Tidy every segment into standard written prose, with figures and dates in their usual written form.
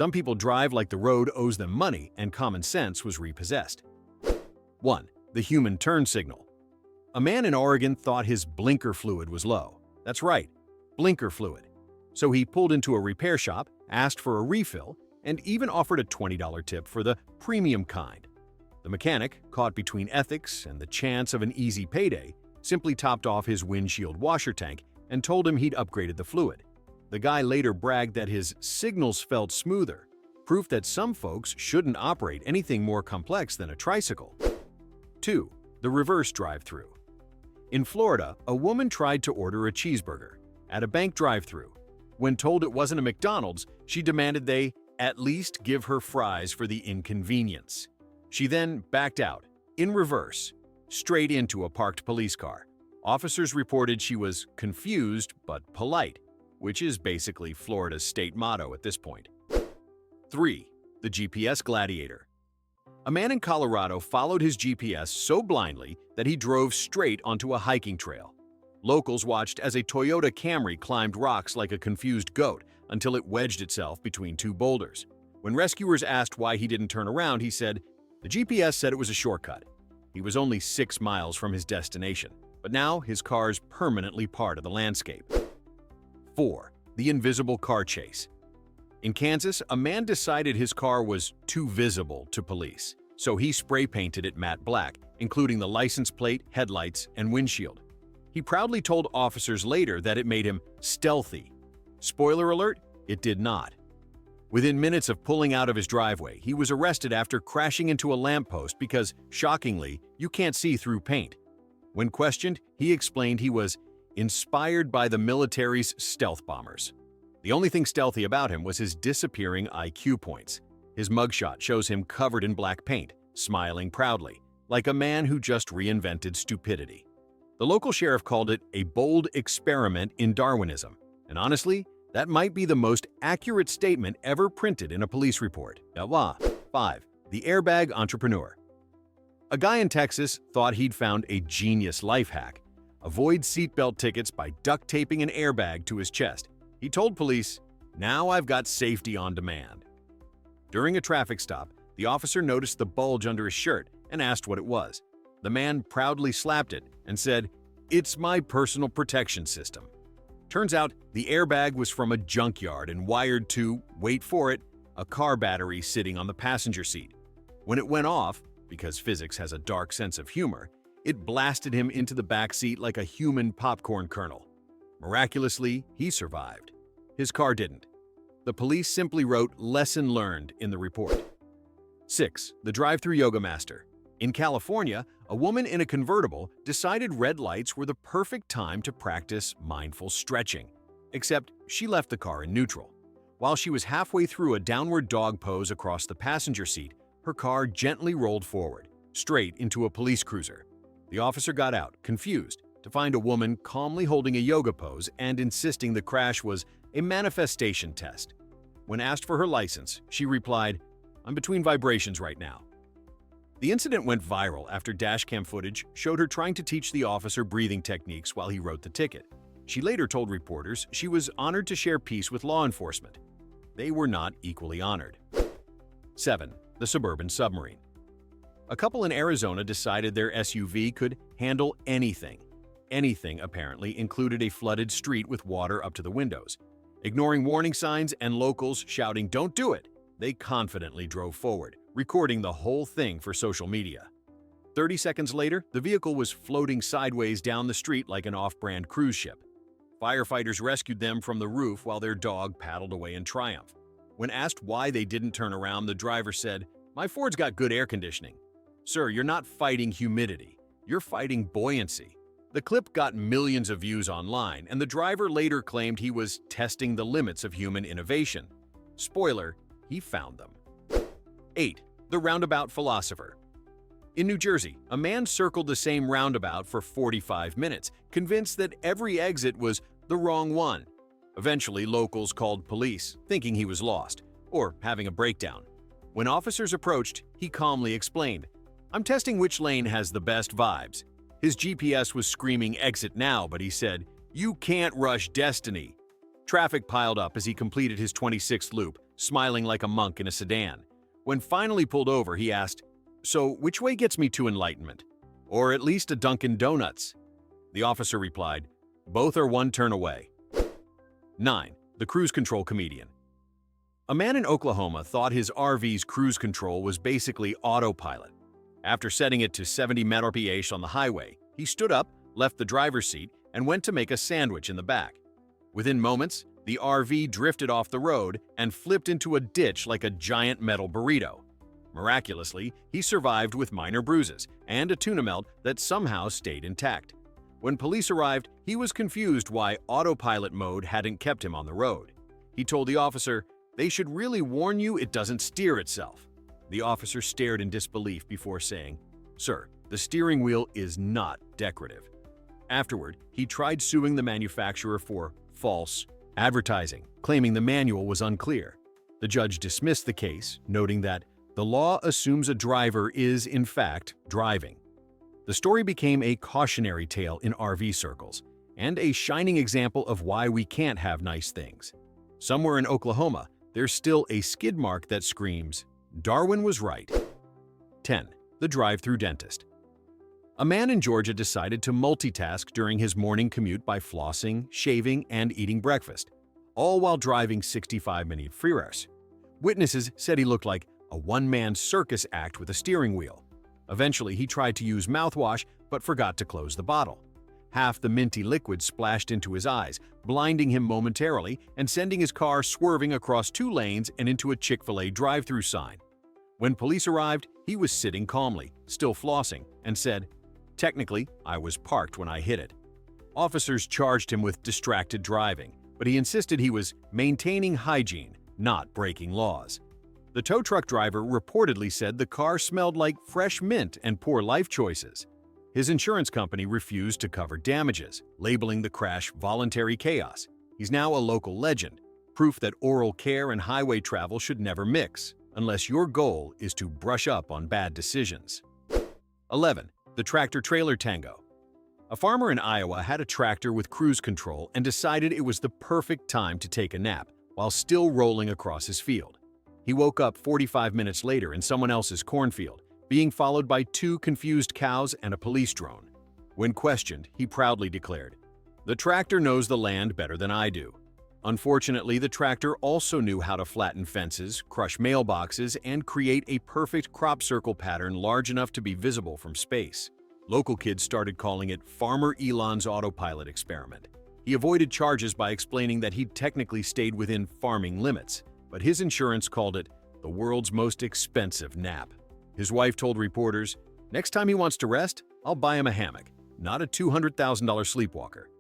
Some people drive like the road owes them money and common sense was repossessed. 1. The human turn signal. A man in Oregon thought his blinker fluid was low. That's right, blinker fluid. So he pulled into a repair shop, asked for a refill, and even offered a $20 tip for the premium kind. The mechanic, caught between ethics and the chance of an easy payday, simply topped off his windshield washer tank and told him he'd upgraded the fluid. The guy later bragged that his signals felt smoother, proof that some folks shouldn't operate anything more complex than a tricycle. 2. The reverse drive-thru. In Florida, a woman tried to order a cheeseburger at a bank drive-thru. When told it wasn't a McDonald's, she demanded they at least give her fries for the inconvenience. She then backed out, in reverse, straight into a parked police car. Officers reported she was confused but polite, which is basically Florida's state motto at this point. 3. The GPS gladiator. A man in Colorado followed his GPS so blindly that he drove straight onto a hiking trail. Locals watched as a Toyota Camry climbed rocks like a confused goat until it wedged itself between two boulders. When rescuers asked why he didn't turn around, he said, "The GPS said it was a shortcut." He was only 6 miles from his destination, but now his car's permanently part of the landscape. 4. The invisible car chase. In Kansas, a man decided his car was too visible to police, so he spray-painted it matte black, including the license plate, headlights, and windshield. He proudly told officers later that it made him stealthy. Spoiler alert, it did not. Within minutes of pulling out of his driveway, he was arrested after crashing into a lamppost because, shockingly, you can't see through paint. When questioned, he explained he was inspired by the military's stealth bombers. The only thing stealthy about him was his disappearing IQ points. His mugshot shows him covered in black paint, smiling proudly, like a man who just reinvented stupidity. The local sheriff called it a bold experiment in Darwinism, and honestly, that might be the most accurate statement ever printed in a police report. 5. The airbag entrepreneur. A guy in Texas thought he'd found a genius life hack: avoid seatbelt tickets by duct taping an airbag to his chest. He told police, "Now I've got safety on demand." During a traffic stop, the officer noticed the bulge under his shirt and asked what it was. The man proudly slapped it and said, "It's my personal protection system." Turns out the airbag was from a junkyard and wired to, wait for it, a car battery sitting on the passenger seat. When it went off, because physics has a dark sense of humor, it blasted him into the back seat like a human popcorn kernel. Miraculously, he survived. His car didn't. The police simply wrote "lesson learned" in the report. 6. The drive-thru yoga master. In California, a woman in a convertible decided red lights were the perfect time to practice mindful stretching, except she left the car in neutral. While she was halfway through a downward dog pose across the passenger seat, her car gently rolled forward, straight into a police cruiser. The officer got out, confused, to find a woman calmly holding a yoga pose and insisting the crash was a manifestation test. When asked for her license, she replied, "I'm between vibrations right now." The incident went viral after dashcam footage showed her trying to teach the officer breathing techniques while he wrote the ticket. She later told reporters she was honored to share peace with law enforcement. They were not equally honored. 7. The suburban submarine. A couple in Arizona decided their SUV could handle anything. Anything, apparently, included a flooded street with water up to the windows. Ignoring warning signs and locals shouting, "Don't do it," they confidently drove forward, recording the whole thing for social media. 30 seconds later, the vehicle was floating sideways down the street like an off-brand cruise ship. Firefighters rescued them from the roof while their dog paddled away in triumph. When asked why they didn't turn around, the driver said, "My Ford's got good air conditioning." Sir, you're not fighting humidity. You're fighting buoyancy. The clip got millions of views online, and the driver later claimed he was testing the limits of human innovation. Spoiler, he found them. 8. The roundabout philosopher. In New Jersey, a man circled the same roundabout for 45 minutes, convinced that every exit was the wrong one. Eventually, locals called police, thinking he was lost or having a breakdown. When officers approached, he calmly explained, "I'm testing which lane has the best vibes." His GPS was screaming "exit now," but he said, "You can't rush destiny." Traffic piled up as he completed his 26th loop, smiling like a monk in a sedan. When finally pulled over, he asked, "So which way gets me to enlightenment? Or at least a Dunkin' Donuts?" The officer replied, "Both are one turn away." 9. The cruise control comedian. A man in Oklahoma thought his RV's cruise control was basically autopilot. After setting it to 70 mph on the highway, he stood up, left the driver's seat, and went to make a sandwich in the back. Within moments, the RV drifted off the road and flipped into a ditch like a giant metal burrito. Miraculously, he survived with minor bruises and a tuna melt that somehow stayed intact. When police arrived, he was confused why autopilot mode hadn't kept him on the road. He told the officer, "They should really warn you it doesn't steer itself." The officer stared in disbelief before saying, "Sir, the steering wheel is not decorative." Afterward, he tried suing the manufacturer for false advertising, claiming the manual was unclear. The judge dismissed the case, noting that the law assumes a driver is, in fact, driving. The story became a cautionary tale in RV circles, and a shining example of why we can't have nice things. Somewhere in Oklahoma, there's still a skid mark that screams, "Darwin was right." 10. The drive-thru dentist. A man in Georgia decided to multitask during his morning commute by flossing, shaving, and eating breakfast, all while driving 65-minute freeways. Witnesses said he looked like a one-man circus act with a steering wheel. Eventually, he tried to use mouthwash but forgot to close the bottle. Half the minty liquid splashed into his eyes, blinding him momentarily and sending his car swerving across 2 lanes and into a Chick-fil-A drive-thru sign. When police arrived, he was sitting calmly, still flossing, and said, "Technically, I was parked when I hit it." Officers charged him with distracted driving, but he insisted he was maintaining hygiene, not breaking laws. The tow truck driver reportedly said the car smelled like fresh mint and poor life choices. His insurance company refused to cover damages, labeling the crash voluntary chaos. He's now a local legend, proof that oral care and highway travel should never mix, unless your goal is to brush up on bad decisions. 11. The tractor-trailer tango. A farmer in Iowa had a tractor with cruise control and decided it was the perfect time to take a nap while still rolling across his field. He woke up 45 minutes later in someone else's cornfield, being followed by 2 confused cows and a police drone. When questioned, he proudly declared, "The tractor knows the land better than I do." Unfortunately, the tractor also knew how to flatten fences, crush mailboxes, and create a perfect crop circle pattern large enough to be visible from space. Local kids started calling it Farmer Elon's autopilot experiment. He avoided charges by explaining that he'd technically stayed within farming limits, but his insurance called it the world's most expensive nap. His wife told reporters, "Next time he wants to rest, I'll buy him a hammock, not a $200,000 sleepwalker."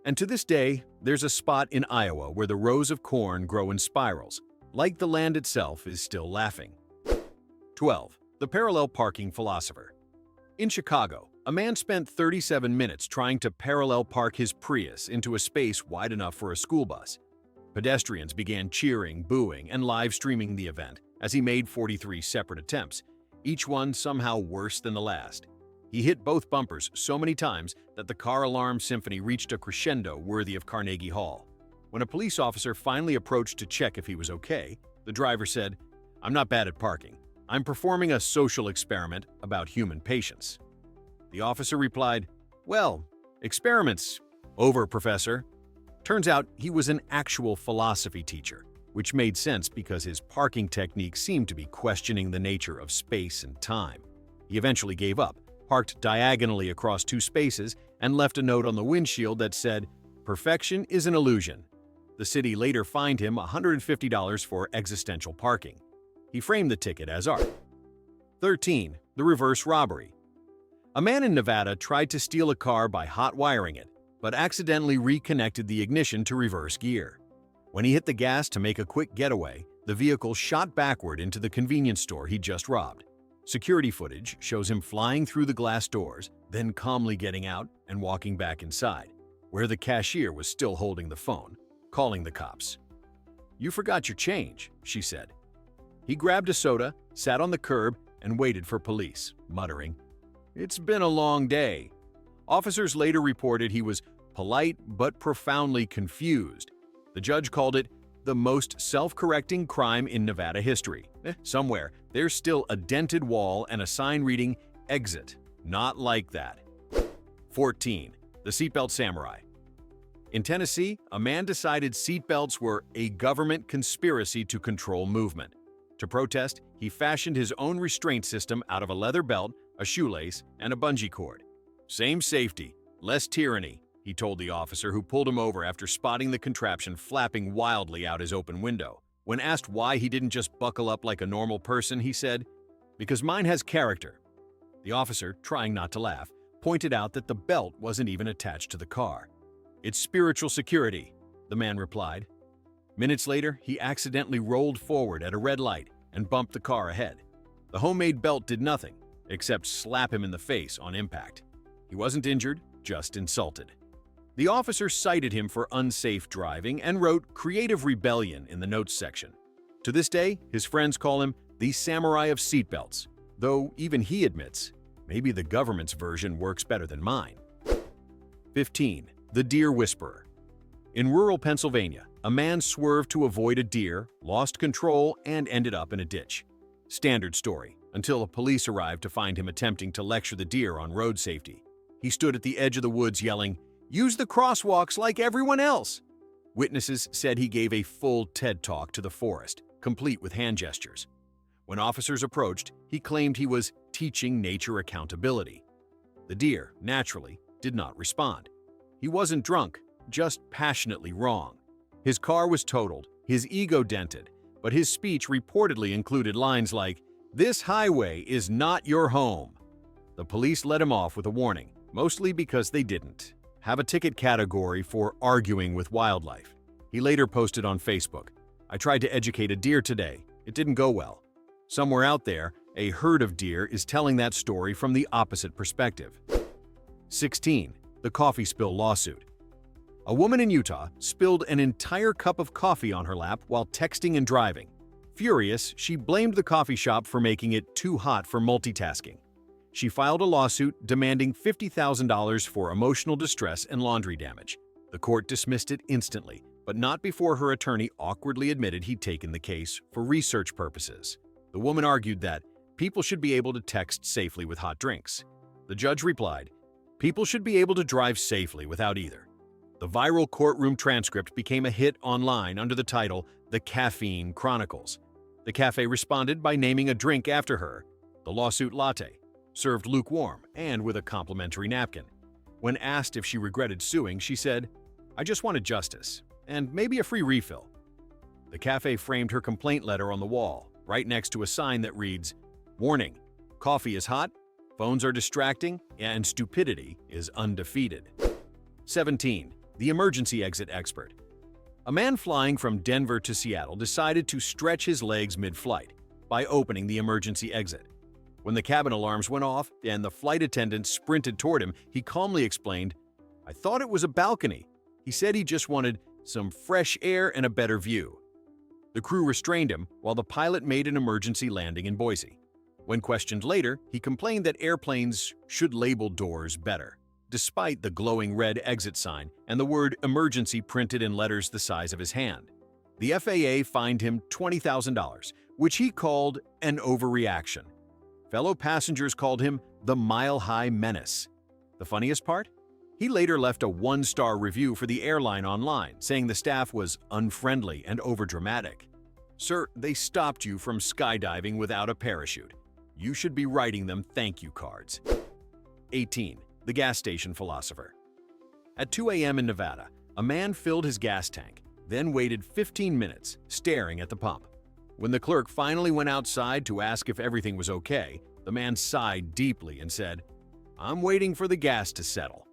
And to this day, there's a spot in Iowa where the rows of corn grow in spirals, like the land itself is still laughing. 12. The parallel parking philosopher. In Chicago, a man spent 37 minutes trying to parallel park his Prius into a space wide enough for a school bus. Pedestrians began cheering, booing, and live streaming the event as he made 43 separate attempts, each one somehow worse than the last. He hit both bumpers so many times that the car alarm symphony reached a crescendo worthy of Carnegie Hall. When a police officer finally approached to check if he was okay, the driver said, "I'm not bad at parking. I'm performing a social experiment about human patience." The officer replied, "Well, experiments over, Professor." Turns out he was an actual philosophy teacher, which made sense because his parking technique seemed to be questioning the nature of space and time. He eventually gave up, parked diagonally across 2 spaces, and left a note on the windshield that said, "Perfection is an illusion." The city later fined him $150 for existential parking. He framed the ticket as art. 13. The reverse robbery. A man in Nevada tried to steal a car by hot wiring it, but accidentally reconnected the ignition to reverse gear. When he hit the gas to make a quick getaway, the vehicle shot backward into the convenience store he just robbed. Security footage shows him flying through the glass doors, then calmly getting out and walking back inside, where the cashier was still holding the phone, calling the cops. "You forgot your change," she said. He grabbed a soda, sat on the curb, and waited for police, muttering, "It's been a long day." Officers later reported he was polite but profoundly confused. The judge called it the most self-correcting crime in Nevada history. Somewhere, there's still a dented wall and a sign reading, "Exit." Not like that. 14. The Seatbelt Samurai. In Tennessee, a man decided seatbelts were a government conspiracy to control movement. To protest, he fashioned his own restraint system out of a leather belt, a shoelace, and a bungee cord. "Same safety, less tyranny," he told the officer who pulled him over after spotting the contraption flapping wildly out his open window. When asked why he didn't just buckle up like a normal person, he said, "Because mine has character." The officer, trying not to laugh, pointed out that the belt wasn't even attached to the car. "It's spiritual security," the man replied. Minutes later, he accidentally rolled forward at a red light and bumped the car ahead. The homemade belt did nothing, except slap him in the face on impact. He wasn't injured, just insulted. The officer cited him for unsafe driving and wrote "creative rebellion" in the notes section. To this day, his friends call him the Samurai of Seatbelts, though even he admits, maybe the government's version works better than mine. 15. The Deer Whisperer. In rural Pennsylvania, a man swerved to avoid a deer, lost control, and ended up in a ditch. Standard story, until the police arrived to find him attempting to lecture the deer on road safety. He stood at the edge of the woods yelling, "Use the crosswalks like everyone else!" Witnesses said he gave a full TED Talk to the forest, complete with hand gestures. When officers approached, he claimed he was teaching nature accountability. The deer, naturally, did not respond. He wasn't drunk, just passionately wrong. His car was totaled, his ego dented, but his speech reportedly included lines like, "This highway is not your home." The police let him off with a warning, mostly because they didn't have a ticket category for arguing with wildlife. He later posted on Facebook, "I tried to educate a deer today. It didn't go well." Somewhere out there, a herd of deer is telling that story from the opposite perspective. 16. The Coffee Spill Lawsuit. A woman in Utah spilled an entire cup of coffee on her lap while texting and driving. Furious, she blamed the coffee shop for making it too hot for multitasking. She filed a lawsuit demanding $50,000 for emotional distress and laundry damage. The court dismissed it instantly, but not before her attorney awkwardly admitted he'd taken the case for research purposes. The woman argued that people should be able to text safely with hot drinks. The judge replied, "People should be able to drive safely without either." The viral courtroom transcript became a hit online under the title The Caffeine Chronicles. The cafe responded by naming a drink after her, the lawsuit latte, served lukewarm and with a complimentary napkin. When asked if she regretted suing, she said, "I just wanted justice, and maybe a free refill." The cafe framed her complaint letter on the wall, right next to a sign that reads, "Warning, coffee is hot, phones are distracting, and stupidity is undefeated." 17. The Emergency Exit Expert. A man flying from Denver to Seattle decided to stretch his legs mid-flight by opening the emergency exit. When the cabin alarms went off and the flight attendant sprinted toward him, he calmly explained, "I thought it was a balcony." He said he just wanted some fresh air and a better view. The crew restrained him while the pilot made an emergency landing in Boise. When questioned later, he complained that airplanes should label doors better, despite the glowing red exit sign and the word emergency printed in letters the size of his hand. The FAA fined him $20,000, which he called an overreaction. Fellow passengers called him the mile-high menace. The funniest part? He later left a one-star review for the airline online, saying the staff was unfriendly and overdramatic. "Sir, they stopped you from skydiving without a parachute. You should be writing them thank you cards." 18. The Gas Station Philosopher. At 2 a.m. in Nevada, a man filled his gas tank, then waited 15 minutes, staring at the pump. When the clerk finally went outside to ask if everything was okay, the man sighed deeply and said, "I'm waiting for the gas to settle."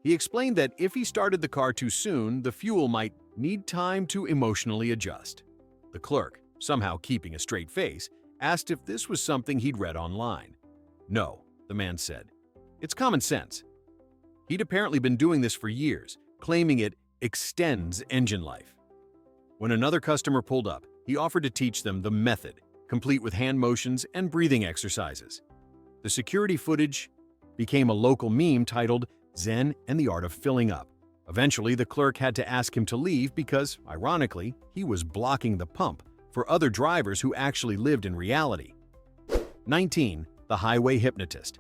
He explained that if he started the car too soon, the fuel might need time to emotionally adjust. The clerk, somehow keeping a straight face, asked if this was something he'd read online. "No," the man said. "It's common sense." He'd apparently been doing this for years, claiming it extends engine life. When another customer pulled up, he offered to teach them the method, complete with hand motions and breathing exercises. The security footage became a local meme titled "Zen and the Art of Filling Up," Eventually, the clerk had to ask him to leave because, ironically, he was blocking the pump for other drivers who actually lived in reality. 19. The highway hypnotist.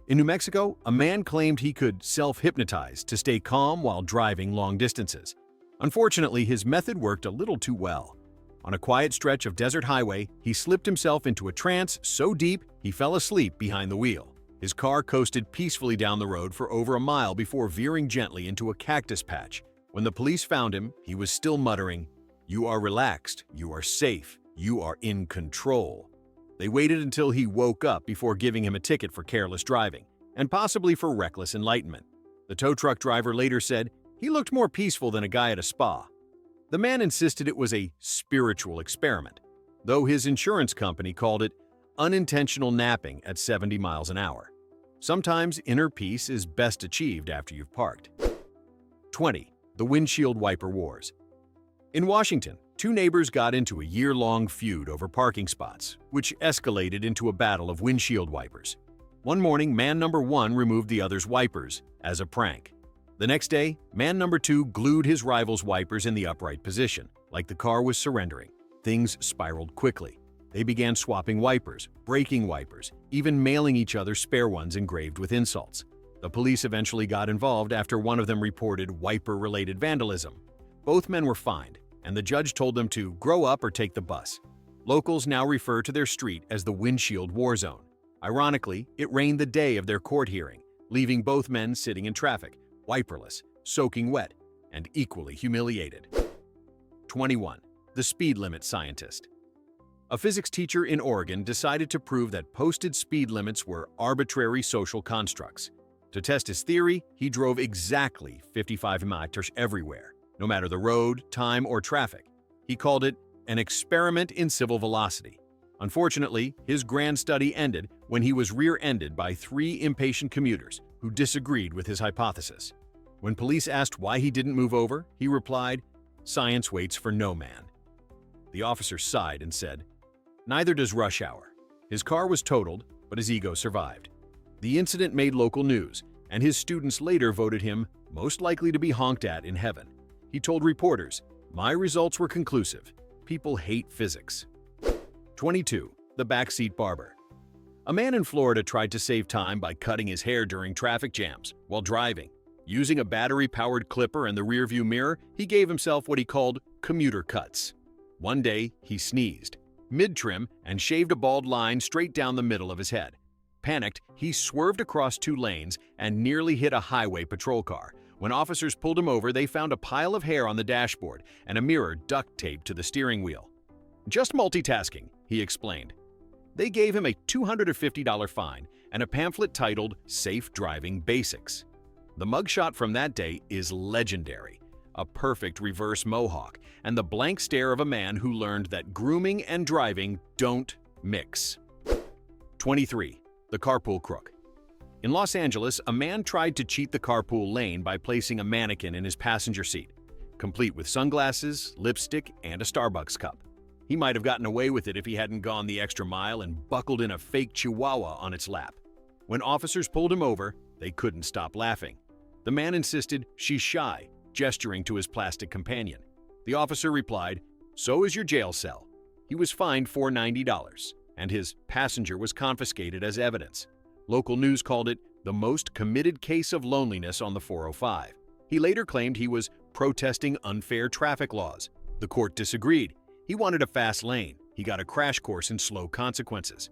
In New Mexico, a man claimed he could self-hypnotize to stay calm while driving long distances. Unfortunately, his method worked a little too well. On a quiet stretch of desert highway, he slipped himself into a trance so deep he fell asleep behind the wheel. His car coasted peacefully down the road for over a mile before veering gently into a cactus patch. When the police found him, he was still muttering, "You are relaxed, you are safe, you are in control." They waited until he woke up before giving him a ticket for careless driving, and possibly for reckless enlightenment. The tow truck driver later said he looked more peaceful than a guy at a spa. The man insisted it was a spiritual experiment, though his insurance company called it unintentional napping at 70 miles an hour. Sometimes inner peace is best achieved after you've parked. 20. The windshield wiper wars. In Washington, two neighbors got into a year-long feud over parking spots, which escalated into a battle of windshield wipers. One morning, man number one removed the other's wipers as a prank. The next day, man number two glued his rival's wipers in the upright position, like the car was surrendering. Things spiraled quickly. They began swapping wipers, breaking wipers, even mailing each other spare ones engraved with insults. The police eventually got involved after one of them reported wiper-related vandalism. Both men were fined, and the judge told them to grow up or take the bus. Locals now refer to their street as the windshield war zone. Ironically, it rained the day of their court hearing, leaving both men sitting in traffic, wiperless, soaking wet, and equally humiliated. 21. The speed limit scientist. A physics teacher in Oregon decided to prove that posted speed limits were arbitrary social constructs. To test his theory, he drove exactly 55 miles everywhere, no matter the road, time, or traffic. He called it an experiment in civil velocity. Unfortunately, his grand study ended when he was rear-ended by three impatient commuters who disagreed with his hypothesis. When police asked why he didn't move over, he replied, "Science waits for no man." The officer sighed and said, "Neither does rush hour." His car was totaled, but his ego survived. The incident made local news, and his students later voted him most likely to be honked at in heaven. He told reporters, "My results were conclusive. People hate physics." 22. The backseat barber. A man in Florida tried to save time by cutting his hair during traffic jams while driving. Using a battery-powered clipper in the rearview mirror, he gave himself what he called commuter cuts. One day, he sneezed mid-trim and shaved a bald line straight down the middle of his head. Panicked, he swerved across two lanes and nearly hit a highway patrol car. When officers pulled him over, they found a pile of hair on the dashboard and a mirror duct taped to the steering wheel. "Just multitasking," he explained. They gave him a $250 fine and a pamphlet titled Safe Driving Basics. The mugshot from that day is legendary. A perfect reverse mohawk, and the blank stare of a man who learned that grooming and driving don't mix. 23. The carpool crook. In Los Angeles, a man tried to cheat the carpool lane by placing a mannequin in his passenger seat, complete with sunglasses, lipstick, and a Starbucks cup. He might have gotten away with it if he hadn't gone the extra mile and buckled in a fake chihuahua on its lap. When officers pulled him over, they couldn't stop laughing. The man insisted she's shy, gesturing to his plastic companion. The officer replied, "So is your jail cell." He was fined $490, and his passenger was confiscated as evidence. Local news called it the most committed case of loneliness on the 405. He later claimed he was protesting unfair traffic laws. The court disagreed. He wanted a fast lane. He got a crash course in slow consequences.